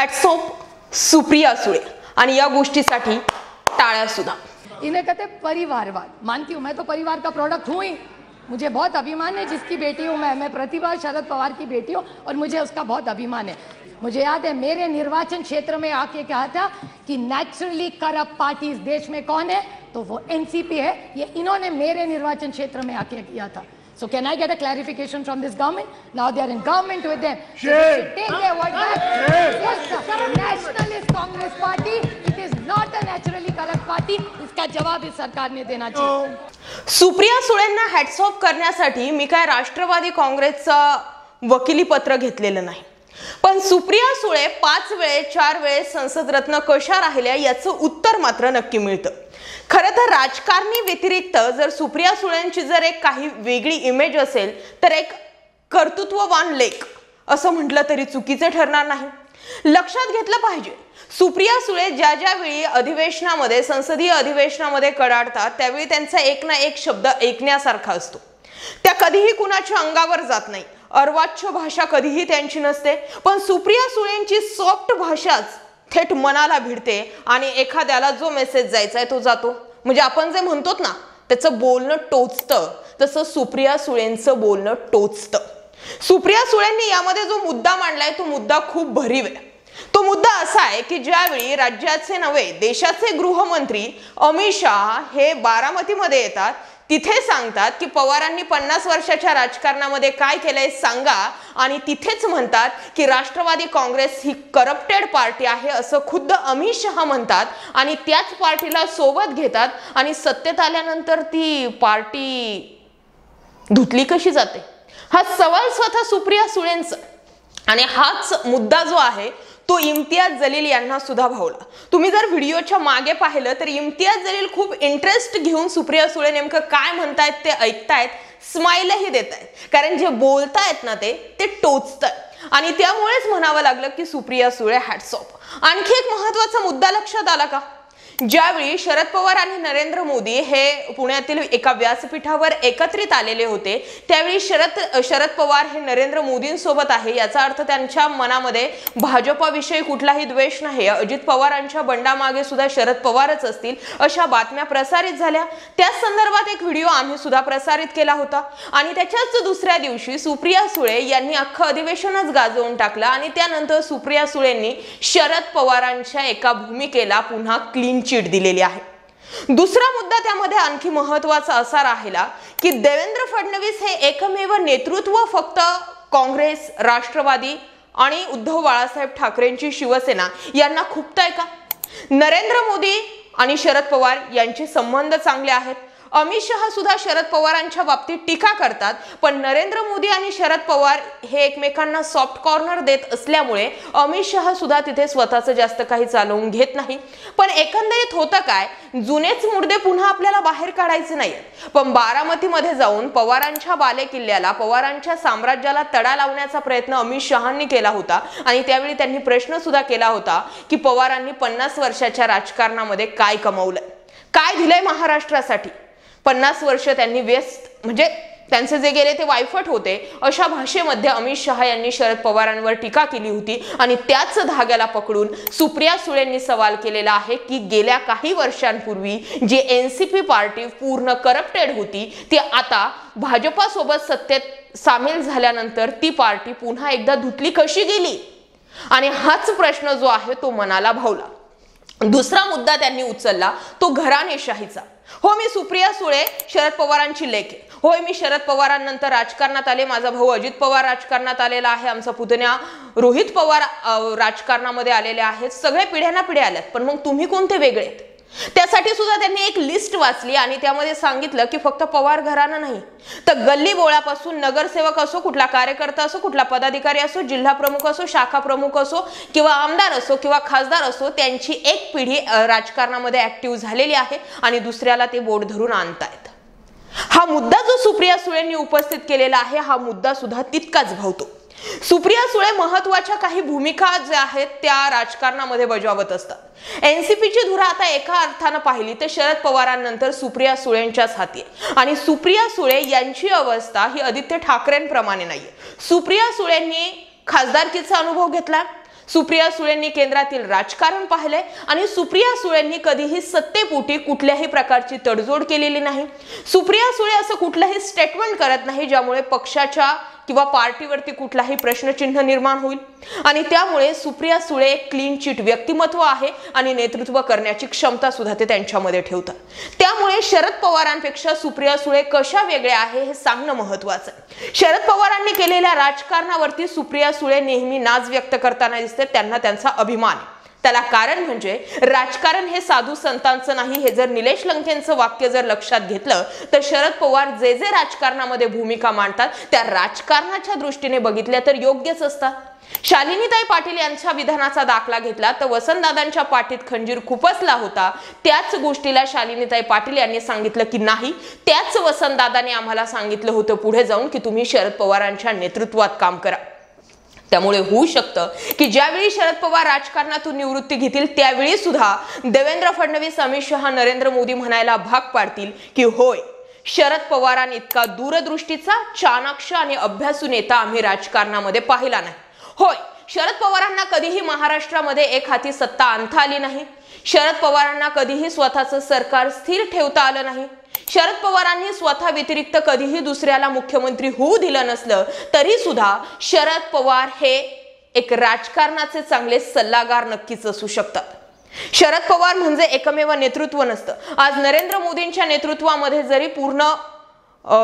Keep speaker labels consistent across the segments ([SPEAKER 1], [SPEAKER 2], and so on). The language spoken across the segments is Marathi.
[SPEAKER 1] हॅट्स ऑफ सुप्रिया सुळे आणि या गोष्टीसाठी टाळ्या सुद्धा।
[SPEAKER 2] इन्हें कहते परिवारवाद। मानती हूँ, मैं तो परिवार का प्रोडक्ट हूँ ही। मुझे बहुत अभिमान है जिसकी बेटी हूँ मैं प्रतिभा शरद पवार की बेटी हूँ और मुझे उसका बहुत अभिमान है। मुझे याद है मेरे निर्वाचन क्षेत्र में आके कहा था कि नेचुरली करप्ट पार्टी इस देश में कौन है, तो वो एनसीपी है। ये इन्होंने मेरे निर्वाचन क्षेत्र में आके किया था। So can I get a clarification from this government? Now they are in government with them. So they should take their word back. Yes, sir. Nationalist Congress Party. It is not a naturally corrupt party. इसका जवाब इस सरकार ने देना चाहिए।
[SPEAKER 1] सुप्रिया सुळेंना हॅट्स ऑफ करण्यासाठी मी काय राष्ट्रवादी काँग्रेसचं वकिली पत्र घेतलेलं नाही, पण सुप्रिया सुळे 5 वेळे 4 वेळेस संसद रत्न कशा राहिल्या याचं उत्तर मात्र नक्की मिळतं। खरं तर राजकारणी व्यतिरिक्त जर सुप्रिया सुळेंची जर एक काही वेगळी इमेज असेल तर एक कर्तृत्ववान लेक असं म्हटलं तरी चुकीचं ठरणार नाही। लक्षात घेतलं पाहिजे, सुप्रिया सुळे ज्या ज्या वेळी अधिवेशनामध्ये संसदीय अधिवेशनामध्ये कडाडतात त्यावेळी त्यांचा एक ना एक शब्द ऐकण्यासारखा असतो। त्या कधीही कुणाच्या अंगावर जात नाही, अर्वाच्य भाषा कधीही त्यांची नसते, पण सुप्रिया सुळेंची सॉफ्ट भाषाच थेट मनाला भिडते आणि एखाद्याला जो मेसेज जायचा आहे तो जातो। म्हणजे आपण जे म्हणतो ना त्याचं बोलणं टोचतं, तसं सुप्रिया सुळेंचं बोलणं टोचतं। सुप्रिया सुळेंनी यामध्ये जो मुद्दा मांडलाय तो मुद्दा खूप भरीव आहे। तो मुद्दा असा आहे की ज्यावेळी राज्याचे नव्हे देशाचे गृहमंत्री अमित शहा हे बारामतीमध्ये येतात तिथे सांगतात की पवारांनी 50 वर्षाच्या राजकारणामध्ये काय केलंय सांगा, आणि तिथेच म्हणतात की राष्ट्रवादी काँग्रेस ही करप्टेड पार्टी आहे असं खुद्द अमित शहा म्हणतात आणि त्याच पार्टीला सोबत घेतात आणि सत्तेत आल्यानंतर ती पार्टी धुतली कशी जाते हा सवाल स्वतः सुप्रिया सुळेंचा। आणि हाच मुद्दा जो आहे तो इम्तियाज जलील यांना सुद्धा भावला। तुम्ही जर व्हिडिओच्या मागे पाहिलं तर इम्तियाज जलील खूप इंटरेस्ट घेऊन सुप्रिया सुळे नेमकं काय म्हणतायत ते ऐकतायत, स्माइलही देतायत, कारण जे बोलतायत ना ते टोचतात आणि त्यामुळेच म्हणावं लागलं की सुप्रिया सुळे हॅट्स ऑफ। आणखी एक महत्त्वाचा मुद्दा लक्षात आला का, ज्यावेळी शरद पवार आणि नरेंद्र मोदी हे पुण्यातील एका व्यासपीठावर एकत्रित आलेले होते त्यावेळी शरद पवार हे नरेंद्र मोदींसोबत आहे याचा अर्थ त्यांच्या मनामध्ये भाजपाविषयी कुठलाही द्वेष नाही, अजित पवारांच्या बंडामागे सुद्धा शरद पवारच असतील अशा बातम्या प्रसारित झाल्या। त्या संदर्भात एक व्हिडिओ आम्ही सुद्धा प्रसारित केला होता आणि त्याच्याच दुसऱ्या दिवशी सुप्रिया सुळे यांनी अख्खं अधिवेशनच गाजवून टाकलं आणि त्यानंतर सुप्रिया सुळेंनी शरद पवारांच्या एका भूमिकेला पुन्हा क्लीन चिट दिलेली आहे। दुसरा मुद्दा त्यामध्ये आणखी महत्त्वाचा असा राहिला की देवेंद्र फडणवीस हे एकमेव नेतृत्व फक्त काँग्रेस, राष्ट्रवादी आणि उद्धव बाळासाहेब ठाकरेंची शिवसेना यांना खुपतंय का? नरेंद्र मोदी आणि शरद पवार यांचे संबंध चांगले आहेत। अमित शहा सुद्धा शरद पवारांच्या बाबतीत टीका करतात, पण नरेंद्र मोदी आणि शरद पवार हे एकमेकांना सॉफ्ट कॉर्नर देत असल्यामुळे अमित शहा सुद्धा तिथे स्वतःचं जास्त काही चालवून घेत नाही। पण एकंदरीत होतं काय, जुनेच मुद्दे पुन्हा आपल्याला बाहेर काढायचे नाहीत, पण बारामतीमध्ये जाऊन पवारांच्या बालेकिल्ल्याला पवारांच्या साम्राज्याला तडा लावण्याचा प्रयत्न अमित शहांनी केला होता आणि त्यावेळी त्यांनी प्रश्न सुद्धा केला होता की पवारांनी 50 वर्षाच्या राजकारणामध्ये काय कमवलंय, काय दिलंय महाराष्ट्रासाठी। 50 वर्ष त्यांनी व्यस्त म्हणजे त्यांचे जे गेले ते वायफट होते अशा भाषेमध्ये अमित शहा यांनी शरद पवारांवर टीका केली होती आणि त्याच धाग्याला पकडून सुप्रिया सुळेंनी सवाल केलेला आहे की गेल्या काही वर्षांपूर्वी जे एनसीपी पार्टी पूर्ण करप्टेड होती ती आता भाजपा सोबत सत्तेत सामील झाल्यानंतर ती पार्टी पुन्हा एकदा धुतली कशी गेली, आणि हाच प्रश्न जो आहे तो मनाला भावला। दुसरा मुद्दा त्यांनी उचलला तो घराणेशाहीचा। हो, मी सुप्रिया सुळे शरद पवारांची लेक आहे, होय मी शरद पवारांनंतर राजकारणात आले, माझा भाऊ अजित पवार राजकारणात आलेला आहे, आमचा पुतण्या रोहित पवार राजकारणामध्ये आलेले आहेत, सगळे पिढ्याना पिढ्या आल्यात, पण मग तुम्ही कोणते वेगळे आहेत? त्यासाठी सुद्धा त्यांनी एक लिस्ट वाचली आणि त्यामध्ये सांगितलं की फक्त पवार घराणं नाही तर गल्ली बोळापासून नगरसेवक असो, कुठला कार्यकर्ता असो, कुठला पदाधिकारी असो, जिल्हा प्रमुख असो, शाखा प्रमुख असो किंवा आमदार असो किंवा खासदार असो, त्यांची एक पिढी राजकारणामध्ये ऍक्टिव्ह झालेली आहे आणि दुसऱ्याला ते बोट धरून आणतायत। हा मुद्दा जो सुप्रिया सुळेंनी उपस्थित केलेला आहे हा मुद्दा सुद्धा तितकाच भावतो। सुप्रिया सुळे महत्त्वाच्या काही भूमिका ज्या आहेत त्या राजकारणामध्ये बजावत असतात। एनसीपीची धुरा आता एका अर्थाने पाहिली तर शरद पवारांनंतर सुप्रिया सुळेंच्याच हाती आहे आणि सुप्रिया सुळे यांची अवस्था ही आदित्य ठाकरेंप्रमाणे नाहीये। सुप्रिया सुळेंनी खासदारकीचा अनुभव घेतला, सुप्रिया सुळेंनी केंद्रातील राजकारण पाहिले आणि सुप्रिया सुळेंनी कधीही सत्तेपोटी कुठल्याही प्रकारची तडजोड केलेली नाही। सुप्रिया सुळे असं कुठलंही स्टेटमेंट करत नाही ज्यामुळे पक्षाच्या किंवा पार्टीवरती कुठलाही प्रश्नचिन्ह निर्माण होईल आणि त्यामुळे सुप्रिया सुळे एक क्लीन चिट व्यक्तिमत्व आहे आणि नेतृत्व करण्याची क्षमता सुद्धा ते त्यांच्यामध्ये ठेवतात। त्यामुळे शरद पवारांपेक्षा सुप्रिया सुळे कशा वेगळ्या आहे हे सांगणं महत्त्वाचं आहे। शरद पवारांनी केलेल्या राजकारणावरती सुप्रिया सुळे नेहमी नाज व्यक्त करताना दिसते, त्यांना त्यांचा अभिमान आहे। त्याला कारण म्हणजे राजकारण हे साधू संतांचं नाही। हे जर निलेश लंकेंचं वाक्य जर लक्षात घेतलं तर शरद पवार जे जे राजकारणामध्ये भूमिका मांडतात त्या राजकारणाच्या दृष्टीने बघितल्या तर योग्यच असतात। शालिनीताई पाटील यांच्या विधानाचा दाखला घेतला तर वसंतदादांच्या पाठीत खंजीर खुपसला होता, त्याच गोष्टीला शालिनीताई पाटील यांनी सांगितलं की नाही, त्याच वसंतदादांनी आम्हाला सांगितलं होतं पुढे जाऊन की तुम्ही शरद पवारांच्या नेतृत्वात काम करा। त्यामुळे होऊ शकतं की ज्यावेळी शरद पवार राजकारणातून निवृत्ती घेतील त्यावेळी सुद्धा देवेंद्र फडणवीस, अमित शहा, नरेंद्र मोदी म्हणायला भाग पाडतील की होय, शरद पवारांनी इतका दूरदृष्टीचा, चाणाक्ष आणि अभ्यासू नेता आम्ही राजकारणामध्ये पाहिला नाही। होय, शरद पवारांना कधीही महाराष्ट्रामध्ये एक हाती सत्ता आणता आली नाही। शरद पवारांना कधीही स्वतःचं सरकार स्थिर ठेवता आलं नाही। शरद पवारांनी स्वतः व्यतिरिक्त कधीही दुसऱ्याला मुख्यमंत्री होऊ दिलं नसलं तरी सुद्धा शरद पवार हे एक राजकारणाचे चांगले सल्लागार नक्कीच असू शकतात। शरद पवार म्हणजे एकमेव नेतृत्व नसतं। आज नरेंद्र मोदींच्या नेतृत्वामध्ये जरी पूर्ण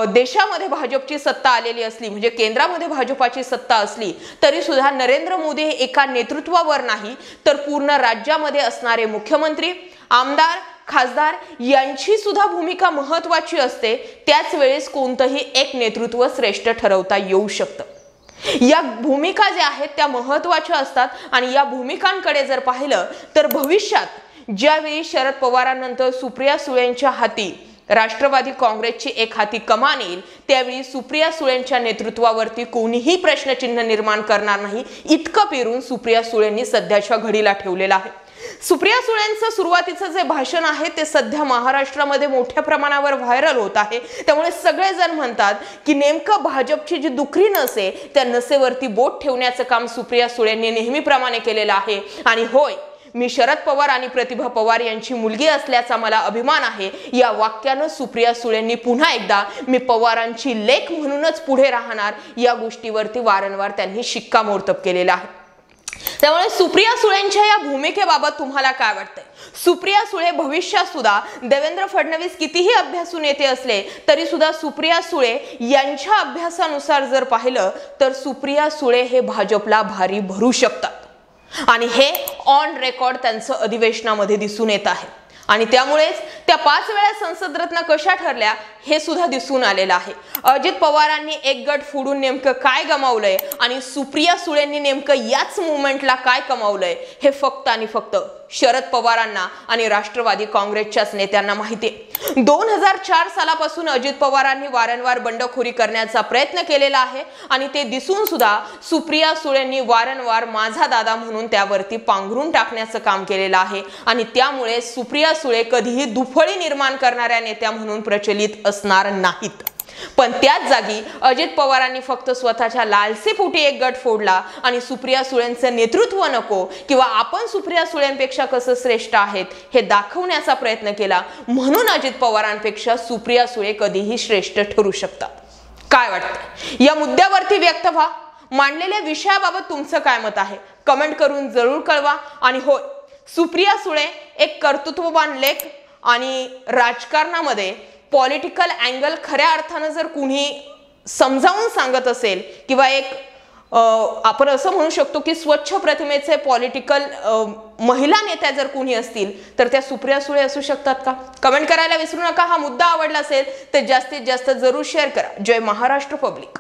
[SPEAKER 1] देशामध्ये भाजपची सत्ता आलेली असली, म्हणजे केंद्रामध्ये भाजपाची सत्ता असली तरी सुद्धा नरेंद्र मोदी हे एका नेतृत्वावर नाही तर पूर्ण राज्यामध्ये असणारे मुख्यमंत्री, आमदार, खासदार यांची सुद्धा भूमिका महत्त्वाची असते। त्याच वेळेस कोणतंही एक नेतृत्व श्रेष्ठ ठरवता येऊ शकतं। या भूमिका ज्या आहेत त्या महत्त्वाच्या असतात आणि या भूमिकांकडे जर पाहिलं तर भविष्यात ज्यावेळी शरद पवारांनंतर सुप्रिया सुळेंच्या हाती राष्ट्रवादी काँग्रेसची एक हाती कमान येईल त्यावेळी सुप्रिया सुळेंच्या नेतृत्वावरती कोणीही प्रश्नचिन्ह निर्माण करणार नाही, इतकं पेरून सुप्रिया सुळेंनी सध्याच्या घडीला ठेवलेलं आहे। सुप्रिया सुळेंचं सुरुवातीचं जे भाषण आहे ते सध्या महाराष्ट्रामध्ये मोठ्या प्रमाणावर व्हायरल होत आहे। त्यामुळे सगळेजण म्हणतात की नेमकं भाजपची जी दुखरी नस आहे त्या नसेवरती बोट ठेवण्याचं काम सुप्रिया सुळेंनी नेहमीप्रमाणे केलेलं आहे। आणि होय, मी शरद पवार आणि प्रतिभा पवार यांची मुलगी असल्याचा मला अभिमान आहे या वाक्यानं सुप्रिया सुळेंनी पुन्हा एकदा मी पवारांची लेक म्हणूनच पुढे राहणार या गोष्टीवरती वारंवार त्यांनी शिक्कामोर्तब केलेला आहे। त्यामुळे सुप्रिया सुळेंच्या या भूमिकेबाबत तुम्हाला काय वाटतंय? सुप्रिया सुळे भविष्यात सुद्धा देवेंद्र फडणवीस कितीही अभ्यासू नेते असले तरी सुद्धा सुप्रिया सुळे यांच्या अभ्यासानुसार जर पाहिलं तर सुप्रिया सुळे हे भाजपला भारी भरू शकतात आणि हे ऑन रेकॉर्ड त्यांचं अधिवेशनामध्ये दिसून येत आहे। आणि त्यामुळेच त्या 5 वेळा संसद रत्न कशा ठरल्या हे सुद्धा दिसून आलेलं आहे। अजित पवारांनी एक गट फोडून नेमकं काय गमावलंय आणि सुप्रिया सुळेंनी नेमकं याच मुवमेंटला काय कमावलंय हे फक्त आणि फक्त शरद पवारांना आणि राष्ट्रवादी काँग्रेसच्याच नेत्यांना माहिती आहे। 2004 सालापासून अजित पवारांनी वारंवार बंडखोरी करण्याचा प्रयत्न केलेला आहे आणि ते दिसून सुद्धा सुप्रिया सुळेंनी वारंवार माझा दादा म्हणून त्यावरती पांघरून टाकण्याचं काम केलेलं आहे आणि त्यामुळे सुप्रिया सुळे कधीही दुफळी निर्माण करणाऱ्या नेत्या म्हणून प्रचलित असणार नाहीत। पण त्याच जागी अजित पवारांनी फक्त स्वतःच्या लालसेपोटी एक गट फोडला आणि सुप्रिया सुळेंचं नेतृत्व नको किंवा आपण सुप्रिया सुळेंपेक्षा कसं श्रेष्ठ आहेत हे दाखवण्याचा प्रयत्न केला, म्हणून अजित पवारांपेक्षा सुप्रिया सुळे कधीही श्रेष्ठ ठरू शकतात। काय वाटतं या मुद्द्यावरती व्यक्त व्हा। मांडलेल्या विषयाबाबत तुमचं काय मत आहे कमेंट करून जरूर कळवा। आणि होय, सुप्रिया सुळे एक कर्तृत्ववान लेख आणि राजकारणामध्ये पॉलिटिकल अँगल खऱ्या अर्थानं जर कुणी समजावून सांगत असेल किंवा एक आपण असं म्हणू शकतो की स्वच्छ प्रतिमेचे पॉलिटिकल महिला नेत्या जर कुणी असतील तर त्या सुप्रिया सुळे असू शकतात का? कमेंट करायला विसरू नका। हा मुद्दा आवडला असेल तर जास्तीत जास्त जरूर शेअर करा। जय महाराष्ट्र पब्लिक।